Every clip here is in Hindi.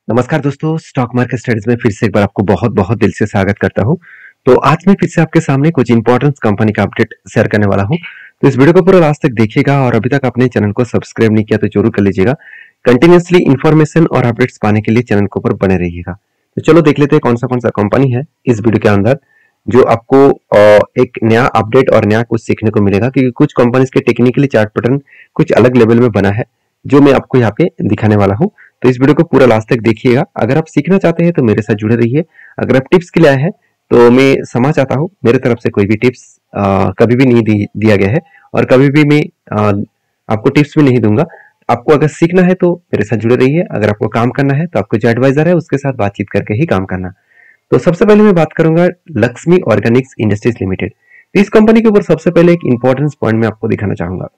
नमस्कार दोस्तों, स्टॉक मार्केट स्टडीज में फिर से एक बार आपको बहुत बहुत दिल से स्वागत करता हूं। तो आज मैं फिर से आपके सामने कुछ इंपॉर्टेंट कंपनी का अपडेट शेयर करने वाला हूं। तो इस वीडियो को पूरा लास्ट तक देखिएगा और अभी तक अपने चैनल को सब्सक्राइब नहीं किया तो जरूर कर लीजिएगा। कंटिन्यूसली इन्फॉर्मेशन और अपडेट्स पाने के लिए चैनल के ऊपर बने रहिएगा। तो चलो देख लेते हैं कौन सा कंपनी है इस वीडियो के अंदर जो आपको एक नया अपडेट और नया कुछ सीखने को मिलेगा, क्योंकि कुछ कंपनीज के टेक्निकली चार्ट पैटर्न कुछ अलग लेवल में बना है जो मैं आपको यहाँ पे दिखाने वाला हूँ। तो इस वीडियो को पूरा लास्ट तक देखिएगा। अगर आप सीखना चाहते हैं तो मेरे साथ जुड़े रहिए। अगर आप टिप्स के लिए आए हैं तो मैं क्षमा चाहता हूँ, मेरे तरफ से कोई भी टिप्स कभी भी नहीं दिया गया है और कभी भी मैं आपको टिप्स भी नहीं दूंगा। आपको अगर सीखना है तो मेरे साथ जुड़े रहिए। अगर आपको काम करना है तो आपको जो एडवाइजर है उसके साथ बातचीत करके ही काम करना। तो सबसे पहले मैं बात करूंगा लक्ष्मी ऑर्गेनिक्स इंडस्ट्रीज लिमिटेड। इस कंपनी के ऊपर सबसे पहले एक इंपॉर्टेंस पॉइंट मैं आपको दिखाना चाहूंगा।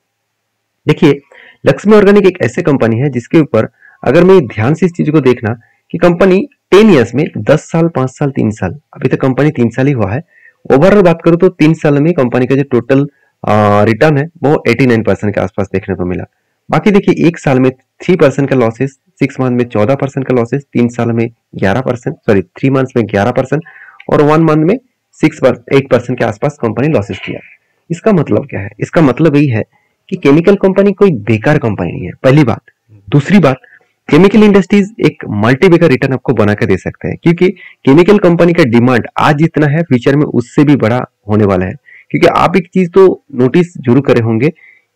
देखिए, लक्ष्मी ऑर्गेनिक एक ऐसी कंपनी है जिसके ऊपर अगर मैं ध्यान से इस चीज को देखना कि कंपनी 10 ईयर्स में 10 साल 5 साल 3 साल, अभी तक कंपनी 3 साल ही हुआ है। ओवरऑल बात करूं तो 3 साल में कंपनी का जो टोटल रिटर्न है वो 89% के आसपास देखने को मिला। बाकी देखिए, एक साल में 3% का लॉसेस, 6 मंथ में 14% का लॉसेस, 3 साल में 11%, सॉरी 3 मंथ्स में 11% और 1 मंथ में 8% के आसपास कंपनी लॉसेस किया। इसका मतलब क्या है? इसका मतलब यही है कि केमिकल कंपनी कोई बेकार कंपनी नहीं है, पहली बात। दूसरी बात, केमिकल इंडस्ट्रीज एक मल्टी बेगर रिटर्न आपको बना के दे सकते हैं, क्योंकि केमिकल कंपनी का डिमांड आज जितना है फ्यूचर में उससे भी बड़ा होने वाला है। क्योंकि आप एक चीज तो नोटिस जरूर करे होंगे,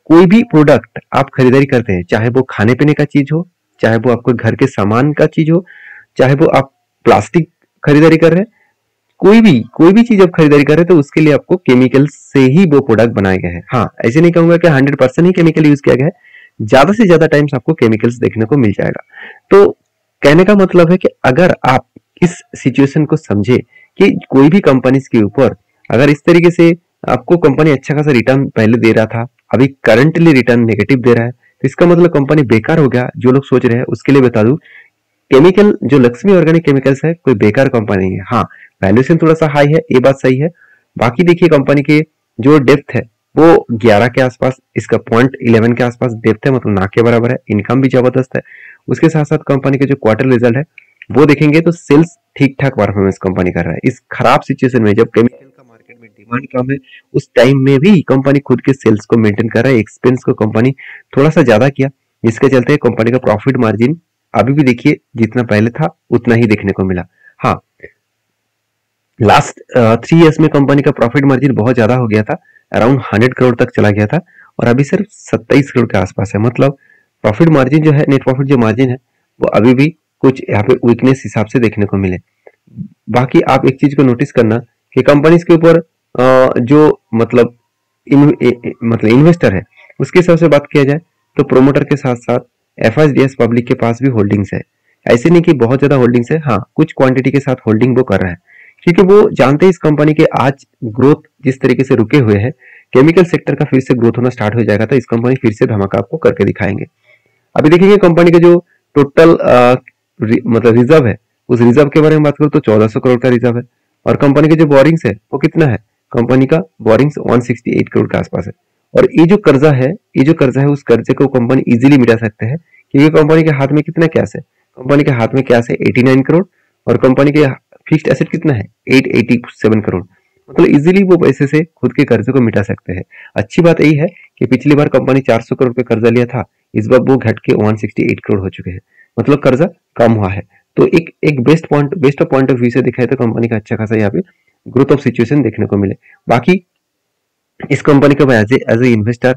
कोई भी प्रोडक्ट आप खरीदारी करते हैं, चाहे वो खाने पीने का चीज हो, चाहे वो आपको घर के सामान का चीज हो, चाहे वो आप प्लास्टिक खरीदारी कर रहे हैं, कोई भी चीज आप खरीदारी कर रहे हैं तो उसके लिए आपको केमिकल से ही वो प्रोडक्ट बनाए गए हैं। हाँ, ऐसे नहीं कहूंगा कि 100% ही केमिकल यूज किया गया है, ज्यादा से ज्यादा टाइम्स आपको केमिकल्स देखने को मिल जाएगा। तो कहने का मतलब है कि अगर आप इस सिचुएशन को समझे कि कोई भी कंपनीज के ऊपर अगर इस तरीके से आपको कंपनी अच्छा खासा रिटर्न पहले दे रहा था, अभी करंटली रिटर्न नेगेटिव दे रहा है, तो इसका मतलब कंपनी बेकार हो गया। जो लोग सोच रहे हैं उसके लिए बता दूं, केमिकल जो लक्ष्मी ऑर्गेनिक केमिकल्स है कोई बेकार कंपनी है। हाँ, वैल्यूएशन थोड़ा सा हाई है, ये बात सही है। बाकी देखिए, कंपनी के जो डेप्थ है वो 11 के आसपास, इसका 0.11 के आसपास डेप्थ है, मतलब ना के बराबर है। इनकम भी जबरदस्त है। उसके साथ साथ कंपनी के जो क्वार्टर रिजल्ट है वो देखेंगे तो सेल्स ठीक ठाक परफॉर्मेंस कंपनी कर रहा है। इस खराब सिचुएशन में जब केमिकल का मार्केट में डिमांड कम है, उस टाइम में भी कंपनी खुद के सेल्स को मेंटेन कर रहा है। एक्सपेंस को कंपनी थोड़ा सा ज्यादा किया, जिसके चलते कंपनी का प्रॉफिट मार्जिन अभी भी देखिए जितना पहले था उतना ही देखने को मिला। हाँ, लास्ट 3 ईयर्स में कंपनी का प्रॉफिट मार्जिन बहुत ज्यादा हो गया था, अराउंड 100 करोड़ तक चला गया था और अभी सिर्फ 27 करोड़ के आसपास है। मतलब प्रॉफिट मार्जिन जो है, नेट प्रॉफिट जो मार्जिन है, वो अभी भी कुछ यहाँ पे वीकनेस हिसाब से देखने को मिले। बाकी आप एक चीज को नोटिस करना कि कंपनीज के ऊपर जो मतलब इन्वेस्टर है उसके हिसाब से बात किया जाए तो प्रोमोटर के साथ साथ एफआईडीएस पब्लिक के पास भी होल्डिंग्स है। ऐसे नहीं कि बहुत ज्यादा होल्डिंग्स है, हाँ कुछ क्वांटिटी के साथ होल्डिंग वो कर रहा है, क्योंकि वो जानते हैं इस कंपनी के आज ग्रोथ जिस तरीके से रुके हुए हैं, केमिकल सेक्टर का फिर से ग्रोथ होना स्टार्ट हो जाएगा तो इस कंपनी फिर से धमाका आपको करके दिखाएंगे। अभी देखेंगे कंपनी का जो टोटल मतलब रिजर्व है, उस रिजर्व के बारे में बात करूं तो 1400 करोड़ का रिजर्व है और कंपनी के जो बोरिंग्स है वो कितना है, कंपनी का बोरिंग्स 168 करोड़ के आसपास है। और ये जो कर्जा है उस कर्जे को कंपनी इजीली मिटा सकते हैं, क्योंकि कंपनी के हाथ में कितना कैश है, कंपनी के हाथ में कैश है 89 करोड़ और कंपनी के फिक्स्ड एसेट कितना है 887 करोड़। मतलब इजीली वो पैसे से खुद के कर्जे को मिटा सकते हैं। अच्छी बात यही है कि पिछली बार कंपनी 400 करोड़ पे कर्जा लिया था, इस बार वो घट के 168 करोड़ हो चुके हैं, मतलब कर्जा कम हुआ है। तो एक best of point of view से दिखाए तो कंपनी का अच्छा खासा यहाँ पे ग्रोथ ऑफ सिचुएशन देखने को मिले। बाकी इस कंपनी का एज ए इन्वेस्टर,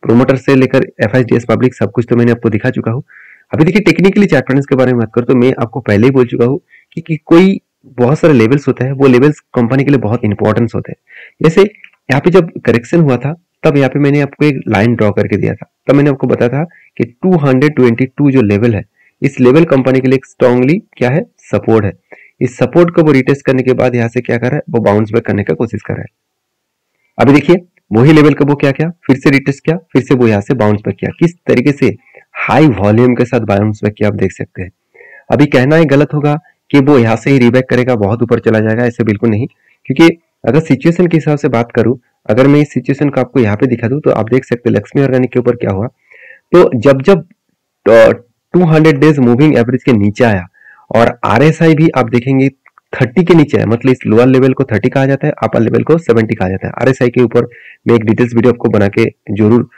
प्रोमोटर से लेकर एफआईडीएस पब्लिक सब कुछ तो मैंने आपको दिखा चुका हूँ। अभी देखिए टेक्निकली चार्ट पैटर्न्स के बारे में बात करूँ तो मैं आपको पहले ही बोल चुका हूँ कि कोई बहुत सारे लेवल्स होते हैं, वो लेवल्स कंपनी के लिए बहुत इंपॉर्टेंस होते हैं। जैसे यहाँ पे जब करेक्शन हुआ था तब यहाँ पे मैंने आपको एक लाइन ड्रॉ करके दिया था, तब मैंने आपको बताया था कि 222 जो लेवल है, इस लेवल कंपनी के लिए स्ट्रांगली क्या है, सपोर्ट है। इस सपोर्ट को वो रिटेस्ट करने के बाद यहाँ से क्या कर रहा है, वो बाउंस बैक करने का कोशिश कर रहा है। अभी देखिए वही लेवल का वो क्या किया, फिर से रिटेस्ट किया, फिर से वो यहाँ से बाउंस बैक किया। किस तरीके से हाई वॉल्यूम के साथ बाउंस बैक किया आप देख सकते हैं। अभी कहना ही गलत होगा कि वो यहाँ से ही रीबैक करेगा, बहुत ऊपर चला जाएगा, ऐसे बिल्कुल नहीं। क्योंकि अगर सिचुएशन के हिसाब से बात करूं, अगर मैं इस सिचुएशन को आपको यहाँ पे दिखा दूं तो आप देख सकते हैं लक्ष्मी ऑर्गेनिक के ऊपर क्या हुआ। तो जब 200 डेज मूविंग एवरेज के नीचे आया और RSI भी आप देखेंगे 30 के नीचे है, मतलब इस लोअर लेवल को 30 कहा जाता है, अपर लेवल को 70 कहा जाता है। RSI के ऊपर मैं एक डिटेल्स वीडियो आपको बना के जरूर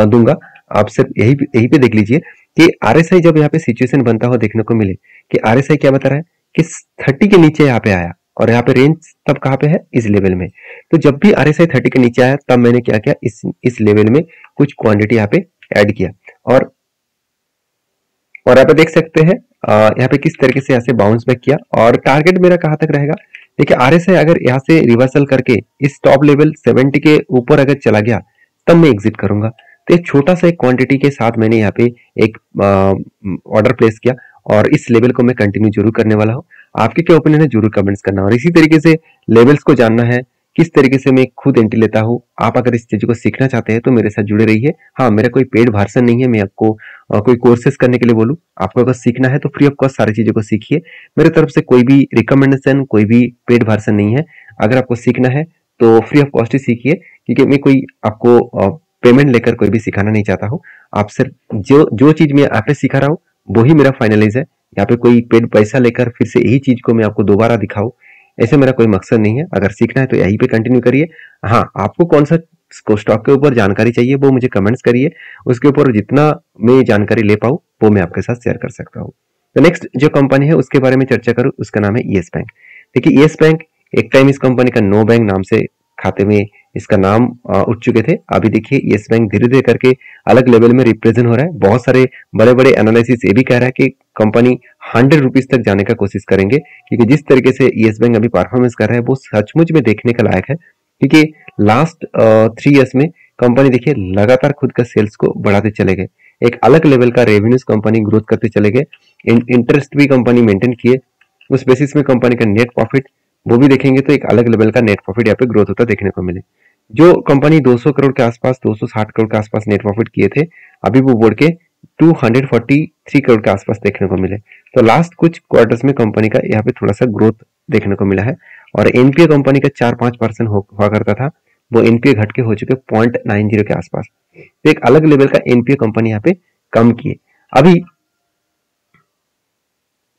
दूंगा, आप सिर्फ यही पे देख लीजिए कि RSI जब यहाँ पे सिचुएशन बनता हुआ देखने को मिले कि RSI क्या बता रहा है कि 30 के नीचे यहाँ पे आया, और यहाँ पे रेंज तब कहाँ पे है, इस लेवल में। तो जब भी RSI 30 के नीचे आया तब मैंने क्या किया, इस लेवल में कुछ क्वांटिटी यहाँ पे ऐड किया, और यहाँ पे देख सकते हैं यहाँ पे किस तरीके से यहाँ से बाउंस बैक किया। और टारगेट मेरा कहाँ तक रहेगा, देखिए RSI अगर यहाँ से रिवर्सल करके इस टॉप लेवल 70 के ऊपर अगर चला गया तब मैं एग्जिट करूंगा। तो एक छोटा सा एक क्वांटिटी के साथ मैंने यहाँ पे एक ऑर्डर प्लेस किया, और इस लेवल को मैं कंटिन्यू जरूर करने वाला हूँ। आपके क्या ओपिनियन है जरूर कमेंट्स करना, और इसी तरीके से लेवल्स को जानना है, किस तरीके से मैं खुद एंट्री लेता हूँ। आप अगर इस चीज को सीखना चाहते हैं तो मेरे साथ जुड़े रहिए। हाँ, मेरा कोई पेड वर्जन नहीं है, मैं आपको कोई कोर्सेज करने के लिए बोलूँ। आपको अगर सीखना है तो फ्री ऑफ कॉस्ट सारी चीजों को सीखिए। मेरे तरफ से कोई भी रिकमेंडेशन, कोई भी पेड वर्जन नहीं है। अगर आपको सीखना है तो फ्री ऑफ कॉस्ट ही सीखिए, क्योंकि मैं कोई आपको पेमेंट लेकर कोई भी सिखाना नहीं चाहता हूँ। आप सिर्फ जो चीज मैं आप पे सिखा रहा हूँ वही मेरा फाइनलाइज है। यहाँ पे कोई पेड पैसा लेकर फिर से यही चीज को मैं आपको दोबारा दिखाऊं, ऐसे मेरा कोई मकसद नहीं है। अगर सीखना है तो यहीं पे कंटिन्यू करिए। हाँ, आपको कौन सा स्टॉक के ऊपर जानकारी चाहिए वो मुझे कमेंट्स करिए, उसके ऊपर जितना मैं जानकारी ले पाऊँ वो मैं आपके साथ शेयर कर सकता हूँ। तो नेक्स्ट जो कंपनी है उसके बारे में चर्चा करूँ, उसका नाम है येस बैंक। देखिए येस बैंक एक टाइम इस कंपनी का नो बैंक नाम से खाते में इसका नाम उठ चुके थे। अभी देखिए येस बैंक धीरे धीरे करके अलग लेवल में रिप्रेजेंट हो रहा है। बहुत सारे बड़े बड़े एनालिसिस ये भी कह रहा है कि कंपनी 100 रुपीज तक जाने का कोशिश करेंगे, क्योंकि जिस तरीके से येस बैंक अभी परफॉर्मेंस कर रहा है वो सचमुच में देखने का लायक है। क्योंकि लास्ट 3 इयर्स में कंपनी देखिए लगातार खुद का सेल्स को बढ़ाते चले गए, एक अलग लेवल का रेवेन्यूज कंपनी ग्रोथ करते चले गए, इंटरेस्ट भी कंपनी मेंटेन किए। उस बेसिस में कंपनी का नेट प्रॉफिट वो भी देखेंगे तो एक अलग लेवल का नेट प्रॉफिट यहाँ पे ग्रोथ होता देखने को मिले। जो कंपनी 200 करोड़ के आसपास, 260 करोड़ के आसपास नेट प्रॉफिट किए थे, अभी वो बढ़ के 243 करोड़ के आसपास देखने को मिले। तो लास्ट कुछ क्वार्टर्स में कंपनी का यहाँ पे थोड़ा सा ग्रोथ देखने को मिला है। और एनपीए कंपनी का 4-5% हुआ करता था, वो एनपीए घट के हो चुके 0.90 के आसपास। तो एक अलग लेवल का एनपीए कंपनी यहाँ पे कम किए। अभी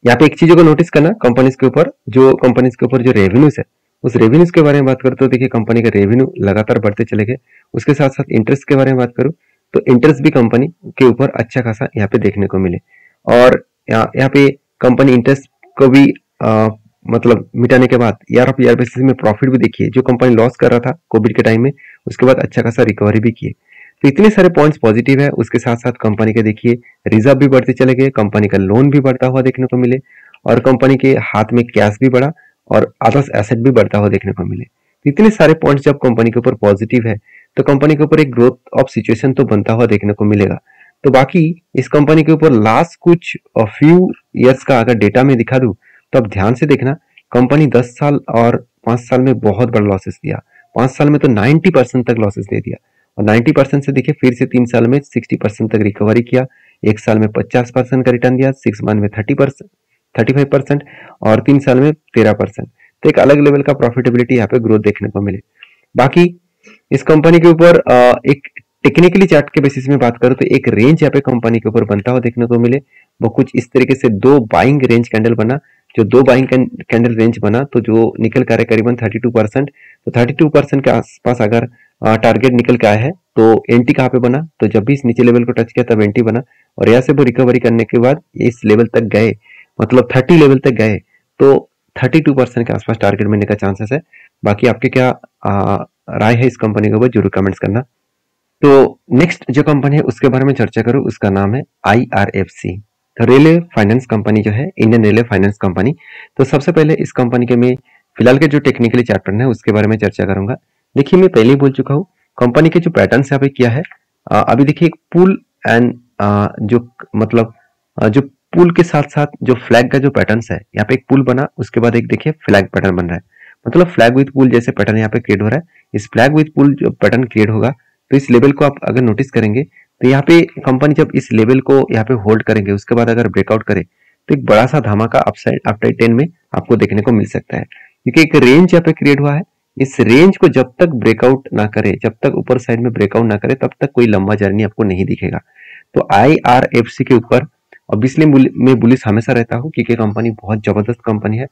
यहाँ पे एक चीजों को नोटिस करना, कंपनीज के ऊपर जो रेवेन्यूज है उस रेवेन्यूज के बारे में बात करूँ तो देखिए कंपनी का रेवेन्यू लगातार बढ़ते चले गए। उसके साथ साथ इंटरेस्ट के बारे में बात करूँ तो इंटरेस्ट भी कंपनी के ऊपर अच्छा खासा यहाँ पे देखने को मिले। और यहाँ पे कंपनी इंटरेस्ट को भी मतलब मिटाने के बाद ईयर ऑफ ईयर बेसिस में प्रॉफिट भी देखिए, जो कंपनी लॉस कर रहा था कोविड के टाइम में उसके बाद अच्छा खासा रिकवरी भी किए। तो इतने सारे पॉइंट्स पॉजिटिव है। उसके साथ साथ कंपनी के देखिए रिजर्व भी बढ़ते चले गए, कंपनी का लोन भी बढ़ता हुआ देखने को मिले, और कंपनी के हाथ में कैश भी बढ़ा, और अदर्स एसेट भी बढ़ता हुआ देखने को मिले। तो इतने सारे पॉइंट्स जब कंपनी के ऊपर पॉजिटिव है तो कंपनी के ऊपर एक ग्रोथ ऑफ सिचुएशन तो बनता हुआ देखने को मिलेगा। तो बाकी इस कंपनी के ऊपर लास्ट कुछ फ्यू ईयर्स का अगर डेटा में दिखा दूं तो अब ध्यान से देखना, कंपनी 10 साल और 5 साल में बहुत बड़ा लॉसेस दिया। 5 साल में तो 90% तक लॉसेस दे दिया, और 90% से देखिए फिर से 3 साल में 60% तक रिकवरी किया, 1 साल में 50% का रिटर्न दिया, 6 मंथ में 35%, और 3 साल में 13%। तो एक अलग लेवल का प्रॉफिटेबिलिटी यहाँ पे ग्रोथ देखने को मिले। बाकी इस कंपनी के ऊपर एक टेक्निकली चार्ट के बेसिस में बात करूं तो एक रेंज यहाँ पे कंपनी के ऊपर बनता हुआ देखने को मिले। वो कुछ इस तरीके से 2 बाइंग रेंज कैंडल बना, जो 2 बाइंग कैंडल रेंज बना तो जो निकल कर करीबन 32%। तो 32% के आसपास अगर टारगेट निकल के आया है तो एंटी कहाँ पे बना, तो जब भी इस नीचे लेवल को टच किया तब एंटी बना, और यहाँ से वो रिकवरी करने के बाद इस लेवल तक गए, मतलब 30 लेवल तक गए, तो 32% के आसपास टारगेट मिलने का चांसेस है। बाकी आपके क्या राय है इस कंपनी के ऊपर जरूर कमेंट्स करना। तो नेक्स्ट जो कंपनी है उसके बारे में चर्चा करूं, उसका नाम है IRFC। तो रेलवे फाइनेंस कंपनी जो है, इंडियन रेलवे फाइनेंस कंपनी। तो सबसे पहले इस कंपनी के मैं फिलहाल के जो टेक्निकली चार्ट पैटर्न है उसके बारे में चर्चा करूंगा। देखिए मैं पहले ही बोल चुका हूँ कंपनी के जो पैटर्न यहाँ पे किया है, अभी देखिए एक पुल एंड जो मतलब जो पुल के साथ साथ जो फ्लैग का जो पैटर्न है, यहाँ पे एक पुल बना, उसके बाद एक देखिए फ्लैग पैटर्न बन रहा है, मतलब फ्लैग विथ पुल जैसे पैटर्न यहाँ पे क्रिएट हो रहा है। इस फ्लैग विथ पुल जो पैटर्न क्रिएट होगा तो इस लेवल को आप अगर नोटिस करेंगे तो यहाँ पे कंपनी जब इस लेवल को यहाँ पे होल्ड करेंगे उसके बाद अगर ब्रेकआउट करे तो एक बड़ा सा धमाका अपसाइड 10 में आपको देखने को मिल सकता है, क्योंकि एक रेंज यहाँ पे क्रिएट हुआ है। इस रेंज को जब तक ब्रेकआउट ना करे, जब तक ऊपर साइड में ब्रेकआउट ना करे, तब तक कोई लंबा जर्नी आपको नहीं दिखेगा। तो IRFC के ऊपर ऑब्वियसली मैं बुलिश हमेशा रहता हूँ क्योंकि कंपनी बहुत जबरदस्त कंपनी है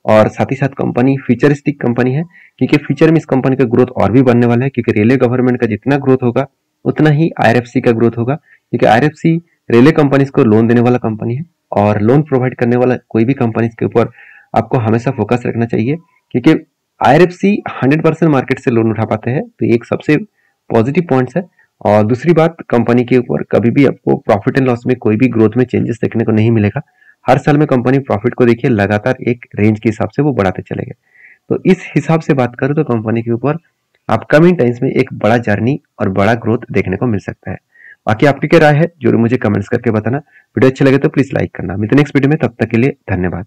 और साथ ही साथ कंपनी फ्यूचरिस्टिक कंपनी है क्योंकि फ्यूचर में इस कंपनी का ग्रोथ और भी बढ़ने वाला है क्योंकि रेलवे गवर्नमेंट का जितना ग्रोथ होगा उतना ही आईआरएफसी का ग्रोथ होगा क्योंकि आईआरएफसी रेलवे कंपनीज को लोन देने वाला कंपनी है और लोन प्रोवाइड करने वाला कोई भी कंपनी के ऊपर आपको हमेशा फोकस रखना चाहिए क्योंकि आईआरएफसी 100% मार्केट से लोन उठा पाते हैं, तो एक सबसे पॉजिटिव पॉइंट्स है। और दूसरी बात, कंपनी के ऊपर कभी भी आपको प्रॉफिट एंड लॉस में कोई भी ग्रोथ में चेंजेस देखने को नहीं मिलेगा। हर साल में कंपनी प्रॉफिट को देखिए लगातार एक रेंज के हिसाब से वो बढ़ाते चलेंगे। तो इस हिसाब से बात करें तो कंपनी के ऊपर अपकमिंग टाइम्स में एक बड़ा जर्नी और बड़ा ग्रोथ देखने को मिल सकता है। बाकी आपकी क्या राय है जरूर मुझे कमेंट्स करके बताना। वीडियो अच्छे लगे तो प्लीज लाइक करना। मिलते हैं नेक्स्ट वीडियो में, तब तक के लिए धन्यवाद।